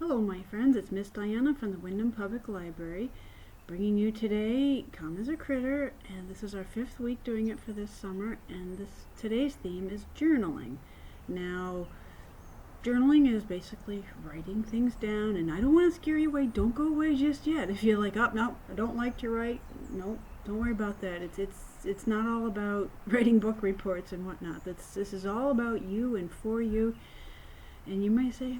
Hello my friends, it's Miss Diana from the Wyndham Public Library, bringing you today Calm as a Critter, and this is our 5th week doing it for this summer, and today's theme is journaling. Now, journaling is basically writing things down, and I don't want to scare you away. Don't go away just yet. If you're like, oh, no, I don't like to write, no, don't worry about that. It's not all about writing book reports and whatnot. This is all about you and for you. And you might say,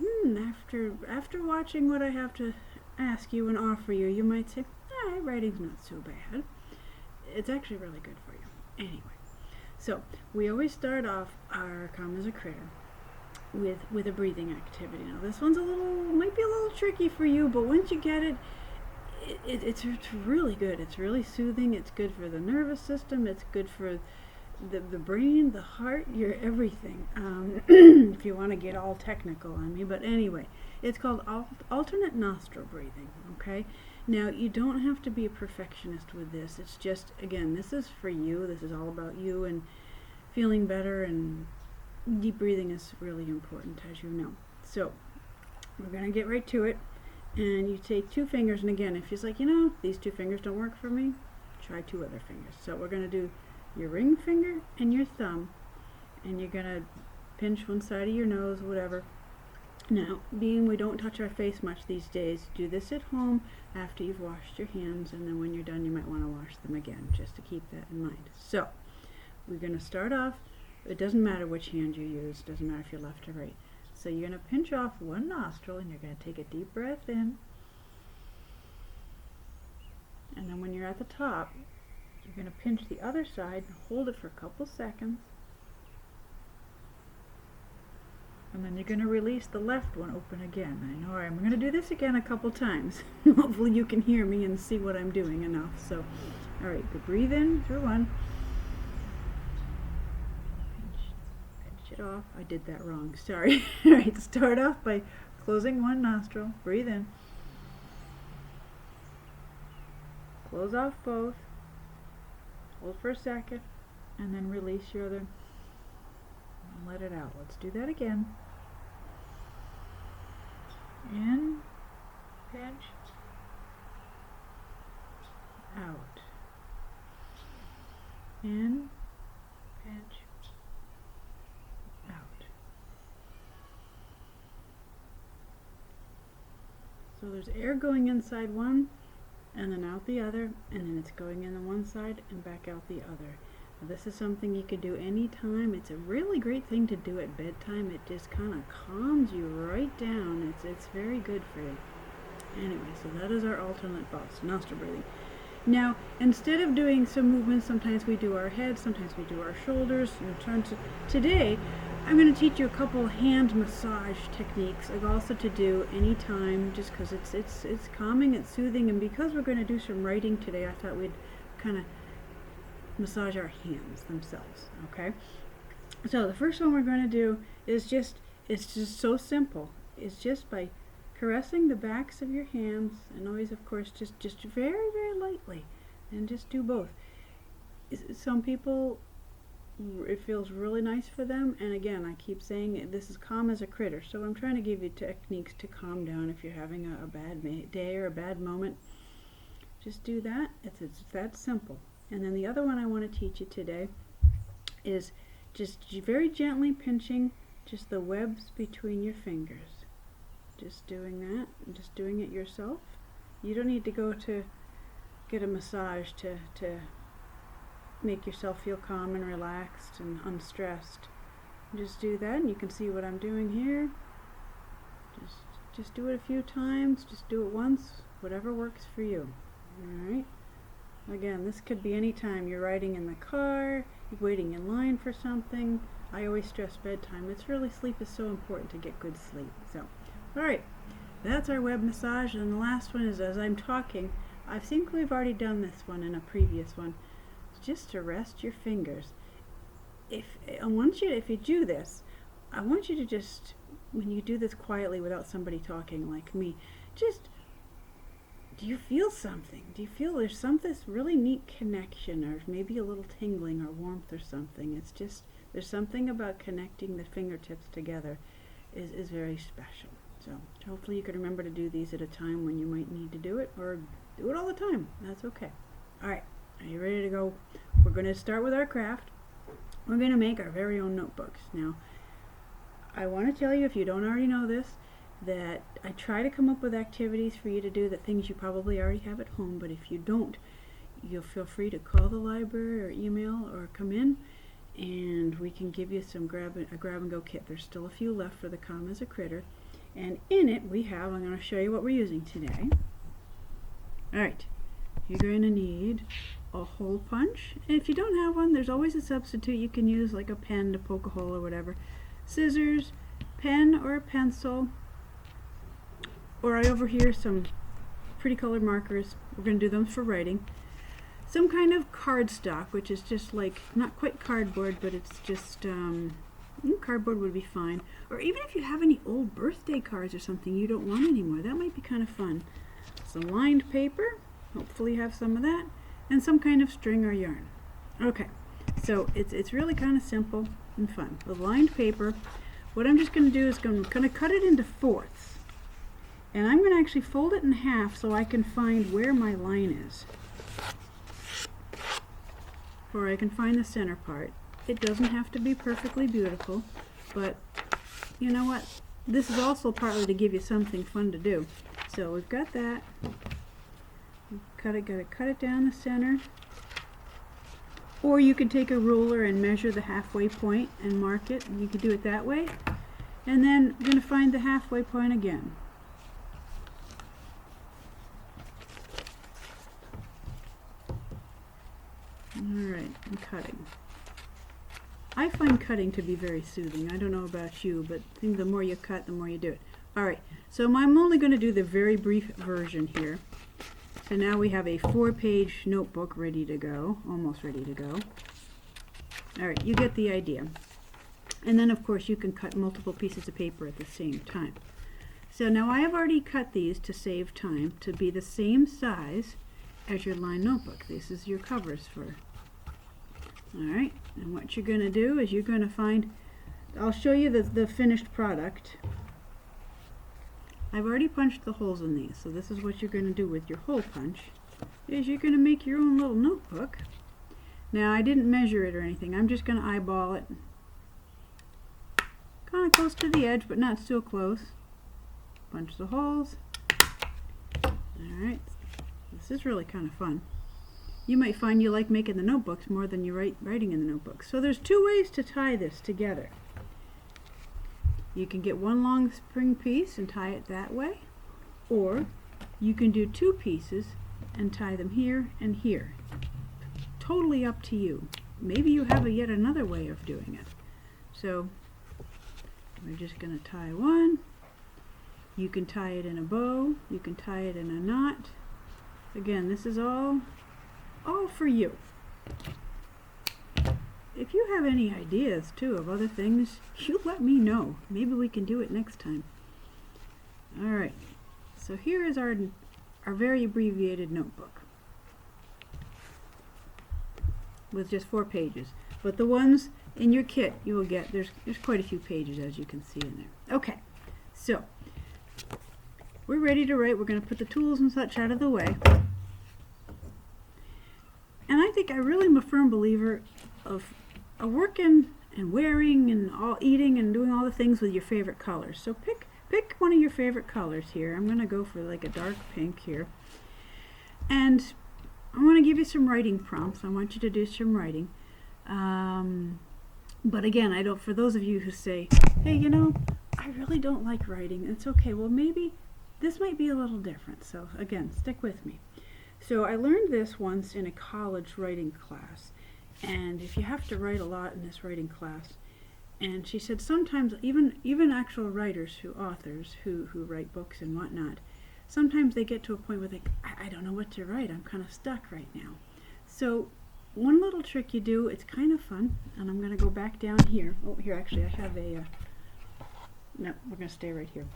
after watching what I have to ask you and offer you, you might say, writing's not so bad. It's actually really good for you. Anyway, so we always start off our Calm as a Critter with a breathing activity. Now this one's might be a little tricky for you, but once you get it, it's really good. It's really soothing. It's good for the nervous system. It's good for the brain, the heart, your everything. If you want to get all technical on me, but anyway, it's called alternate nostril breathing. Okay, now you don't have to be a perfectionist with this. It's just, again, this is for you. This is all about you and feeling better, and deep breathing is really important, as you know. So we're going to get right to it, and you take 2 fingers, and again, if you're like, these 2 fingers don't work for me, try 2 other fingers. So we're going to do your ring finger and your thumb, and you're going to pinch one side of your nose, whatever. Now, being we don't touch our face much these days, do this at home after you've washed your hands, and then when you're done you might want to wash them again, just to keep that in mind. So, we're going to start off, it doesn't matter which hand you use, doesn't matter if you're left or right. So you're going to pinch off one nostril, and you're going to take a deep breath in, and then when you're at the top, you're going to pinch the other side and hold it for a couple seconds. And then you're going to release the left one open again. I know I'm going to do this again a couple times. Hopefully you can hear me and see what I'm doing enough. So, alright, breathe in through one. Pinch it off. I did that wrong. Sorry. Alright, start off by closing one nostril. Breathe in. Close off both. Hold for a second, and then release your other, and let it out. Let's do that again. In, pinch, out. In, pinch, out. So there's air going inside one, and then out the other, and then it's going in on one side and back out the other. Now, this is something you could do anytime. It's a really great thing to do at bedtime. It just kind of calms you right down. It's very good for you. Anyway, so that is our alternate nostril breathing. Now, instead of doing some movements, sometimes we do our head, sometimes we do our shoulders. Today, I'm going to teach you a couple hand massage techniques, also to do anytime, just because it's calming, it's soothing, and because we're going to do some writing today, I thought we'd kind of massage our hands themselves. Okay. So the first one we're going to do is it's just so simple. It's just by caressing the backs of your hands, and always, of course, just very, very lightly, and just do both. Some people, it feels really nice for them, and again, I keep saying this is calm as a critter, so I'm trying to give you techniques to calm down if you're having a bad day or a bad moment. Just do that. It's that simple. And then the other one I want to teach you today is just very gently pinching just the webs between your fingers. Just doing that, and just doing it yourself. You don't need to go to get a massage to make yourself feel calm and relaxed and unstressed. Just do that, and you can see what I'm doing here. Just do it a few times. Just do it once, whatever works for you. Alright? Again, this could be any time. You're riding in the car, you're waiting in line for something. I always stress bedtime. Sleep is so important to get good sleep. So, alright, that's our web massage, and the last one is, as I'm talking, I think we've already done this one in a previous one, just to rest your fingers. If you do this, I want you to just, when you do this quietly without somebody talking like me, do you feel something? Do you feel there's this really neat connection, or maybe a little tingling or warmth or something? There's something about connecting the fingertips together is very special. So hopefully you can remember to do these at a time when you might need to do it, or do it all the time. That's okay. Alright, are you ready to go? We're going to start with our craft. We're going to make our very own notebooks. Now, I want to tell you, if you don't already know this, that I try to come up with activities for you to do, that things you probably already have at home, but if you don't, you'll feel free to call the library or email or come in, and we can give you some grab and go kit. There's still a few left for the Calm as a Critter, and in it we have, I'm going to show you what we're using today. Alright, you're going to need a hole punch, and if you don't have one, there's always a substitute. You can use like a pen to poke a hole or whatever. Scissors, pen or a pencil, or I over here some pretty colored markers. We're going to do them for writing. Some kind of cardstock, which is just like, not quite cardboard, but it's just, cardboard would be fine. Or even if you have any old birthday cards or something you don't want anymore, that might be kind of fun. Some lined paper, hopefully you have some of that, and some kind of string or yarn. Okay, so it's really kind of simple and fun. With lined paper, what I'm just going to do is I'm going to cut it into fourths. And I'm going to actually fold it in half so I can find where my line is. Or I can find the center part. It doesn't have to be perfectly beautiful, but you know what? This is also partly to give you something fun to do. So we've got that. Gotta cut it down the center. Or you could take a ruler and measure the halfway point and mark it, and you could do it that way. And then I'm going to find the halfway point again. Alright, I'm cutting. I find cutting to be very soothing. I don't know about you, but I think the more you cut, the more you do it. Alright, so I'm only going to do the very brief version here. So now we have a 4-page notebook ready to go, almost ready to go. Alright, you get the idea. And then of course you can cut multiple pieces of paper at the same time. So now I have already cut these to save time to be the same size as your lined notebook. This is your covers for. Alright, and what you're going to do is you're going to find, I'll show you the finished product. I've already punched the holes in these, so this is what you're going to do with your hole punch, is you're going to make your own little notebook. Now I didn't measure it or anything, I'm just going to eyeball it. Kind of close to the edge, but not so close. Punch the holes. Alright. This is really kind of fun. You might find you like making the notebooks more than you writing in the notebooks. So there's two ways to tie this together. You can get one long spring piece and tie it that way, or you can do two pieces and tie them here and here. Totally up to you. Maybe you have yet another way of doing it. So we're just going to tie one. You can tie it in a bow. You can tie it in a knot. Again, this is all for you. If you have any ideas too of other things, you let me know. Maybe we can do it next time. Alright, so here is our very abbreviated notebook with just 4 pages. But the ones in your kit you will get, there's quite a few pages, as you can see in there. Okay, so we're ready to write. We're going to put the tools and such out of the way. And I think I really am a firm believer of working and wearing and all eating and doing all the things with your favorite colors. So pick one of your favorite colors here. I'm going to go for like a dark pink here. And I want to give you some writing prompts. I want you to do some writing. But again, for those of you who say, hey, you know, I really don't like writing. It's okay. Well, maybe this might be a little different. So again, stick with me. So I learned this once in a college writing class, and if you have to write a lot in this writing class, and she said sometimes even actual writers, authors who write books and whatnot, sometimes they get to a point where I don't know what to write. I'm kind of stuck right now. So one little trick you do, it's kind of fun, and I'm going to go back down here. Oh, here actually I have a no, we're going to stay right here.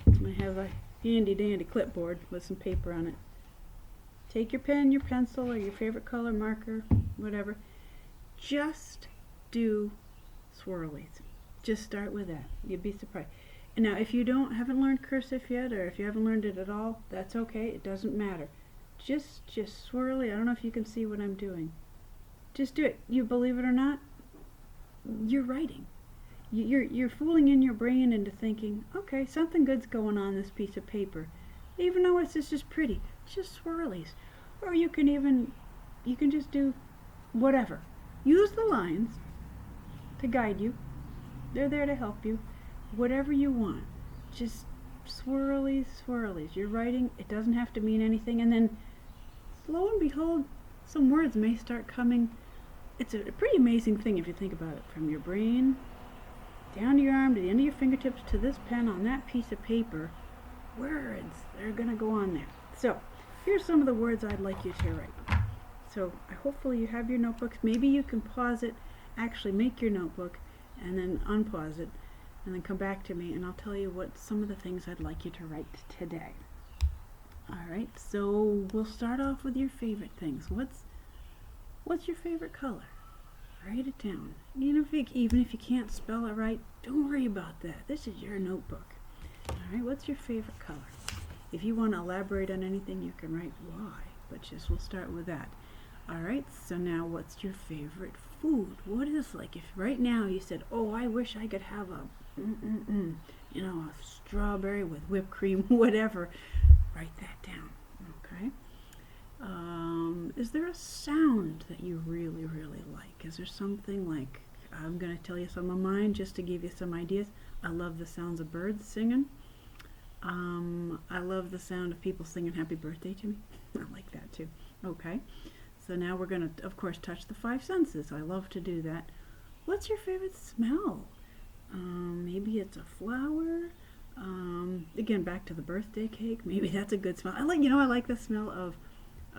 I have a handy dandy clipboard with some paper on it. Take your pen, your pencil, or your favorite color marker, whatever. Just do swirlies. Just start with that. You'd be surprised. Now, if you haven't learned cursive yet, or if you haven't learned it at all, that's okay. It doesn't matter. Just swirly. I don't know if you can see what I'm doing. Just do it. You believe it or not, you're writing. You're fooling in your brain into thinking, okay, something good's going on this piece of paper, even though it's just pretty. It's just swirlies. Or you can just do whatever. Use the lines to guide you. They're there to help you. Whatever you want. Just swirlies, swirlies. You're writing. It doesn't have to mean anything. And then, lo and behold, some words may start coming. It's a pretty amazing thing if you think about it. From your brain down to your arm, to the end of your fingertips, to this pen on that piece of paper, words, they're going to go on there. So, here's some of the words I'd like you to write. So, hopefully you have your notebooks. Maybe you can pause it, actually make your notebook, and then unpause it, and then come back to me, and I'll tell you what some of the things I'd like you to write today. Alright, so we'll start off with your favorite things. What's your favorite color? Write it down. Even if you can't spell it right, don't worry about that. This is your notebook. Alright, what's your favorite color? If you want to elaborate on anything, you can write why, but we'll start with that. Alright, so now what's your favorite food? What is, like, if right now you said, oh, I wish I could have a strawberry with whipped cream, whatever, write that down. Okay. Is there a sound that you really, really like? Is there something like, I'm going to tell you some of mine just to give you some ideas. I love the sounds of birds singing. I love the sound of people singing happy birthday to me. I like that too. Okay. So now we're going to, of course, touch the five senses. I love to do that. What's your favorite smell? Maybe it's a flower. Again, back to the birthday cake. Maybe that's a good smell. I like the smell of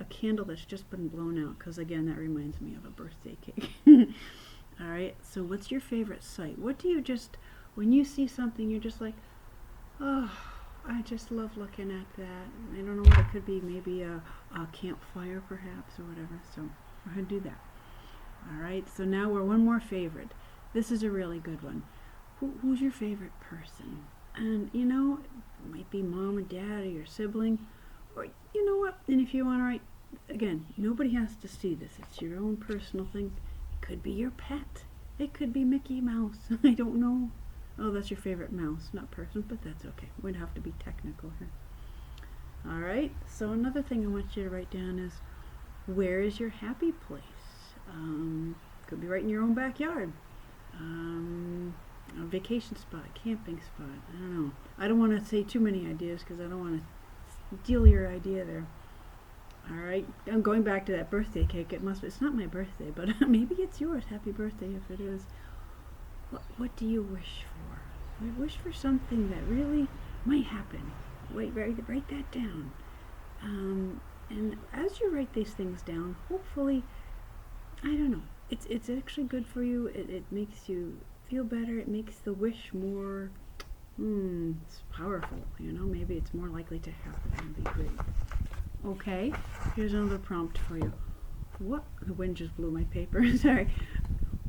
a candle that's just been blown out, because again, that reminds me of a birthday cake. All right. So what's your favorite sight? What do you when you see something, you're just like, oh, I just love looking at that. I don't know what it could be. Maybe a campfire, perhaps, or whatever. So we're going to do that. All right. So now we're one more favorite. This is a really good one. Who's your favorite person? And it might be mom and dad or your sibling, or you know what? And if you want to write, again, nobody has to see this. It's your own personal thing. It could be your pet. It could be Mickey Mouse. I don't know. Oh, that's your favorite mouse, not person, but that's okay. We'd have to be technical here. All right. So another thing I want you to write down is, where is your happy place? Could be right in your own backyard. A vacation spot, camping spot. I don't know. I don't want to say too many ideas because I don't want to steal your idea there. All right. I'm going back to that birthday cake. It's not my birthday, but maybe it's yours. Happy birthday if it is. What do you wish for? I wish for something that really might happen. Wait, write that down. And as you write these things down, hopefully, I don't know, it's actually good for you. It makes you feel better. It makes the wish more, it's powerful. Maybe it's more likely to happen. That'd be great. Okay, here's another prompt for you. The wind just blew my paper. Sorry.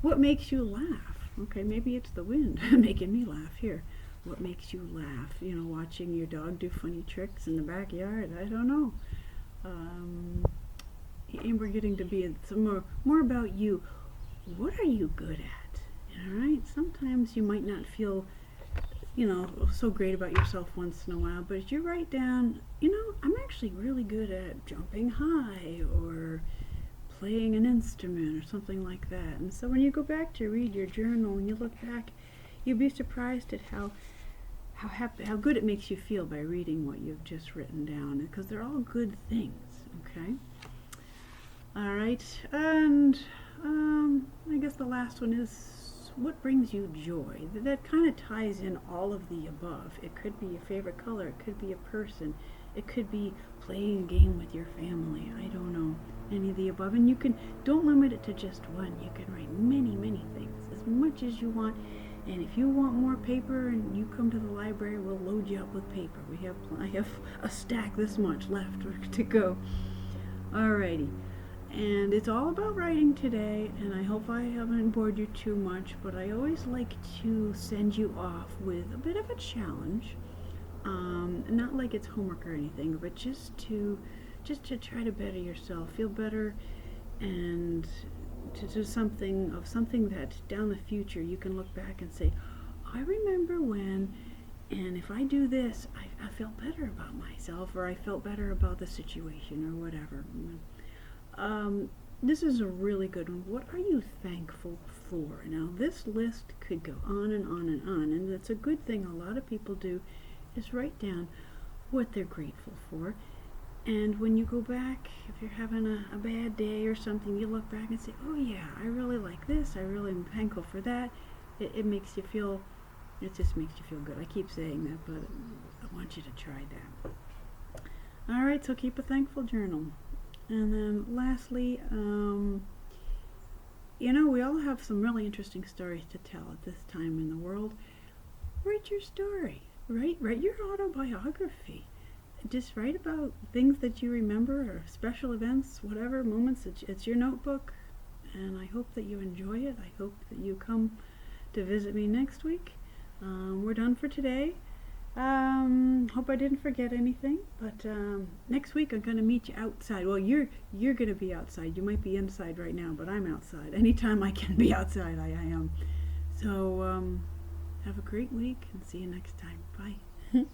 What makes you laugh? Okay, maybe it's the wind making me laugh here. What makes you laugh? Watching your dog do funny tricks in the backyard. I don't know. And we're getting to be some more about you. What are you good at? All right. Sometimes you might not feel, so great about yourself once in a while, but if you write down, I'm actually really good at jumping high or playing an instrument or something like that. And so when you go back to read your journal and you look back, you'll be surprised at how good it makes you feel by reading what you've just written down, because they're all good things. Okay. All right. And I guess the last one is, what brings you joy? That kind of ties in all of the above. It could be your favorite color. It could be a person. It could be playing a game with your family. I don't know. Any of the above. And don't limit it to just one. You can write many, many things, as much as you want. And if you want more paper and you come to the library, we'll load you up with paper. I have a stack this much left to go. Alrighty. And it's all about writing today, and I hope I haven't bored you too much, but I always like to send you off with a bit of a challenge. Not like it's homework or anything, but just to try to better yourself, feel better, and to do something that down the future you can look back and say, I remember when, and if I do this, I felt better about myself, or I felt better about the situation, or whatever. This is a really good one. What are you thankful for? Now, this list could go on and on and on, and it's a good thing a lot of people do is write down what they're grateful for. And when you go back, if you're having a bad day or something, you look back and say, oh yeah, I really like this, I really am thankful for that. It makes you feel, it just makes you feel good. I keep saying that, but I want you to try that. Alright, so keep a thankful journal. And then lastly, we all have some really interesting stories to tell at this time in the world. Write your story. Write your autobiography. Just write about things that you remember, or special events, whatever moments. It's your notebook, and I hope that you enjoy it. I hope that you come to visit me next week. We're done for today. Hope I didn't forget anything, but next week I'm going to meet you outside. Well, you're going to be outside. You might be inside right now, but I'm outside. Anytime I can be outside, I am. So have a great week, and see you next time. Bye.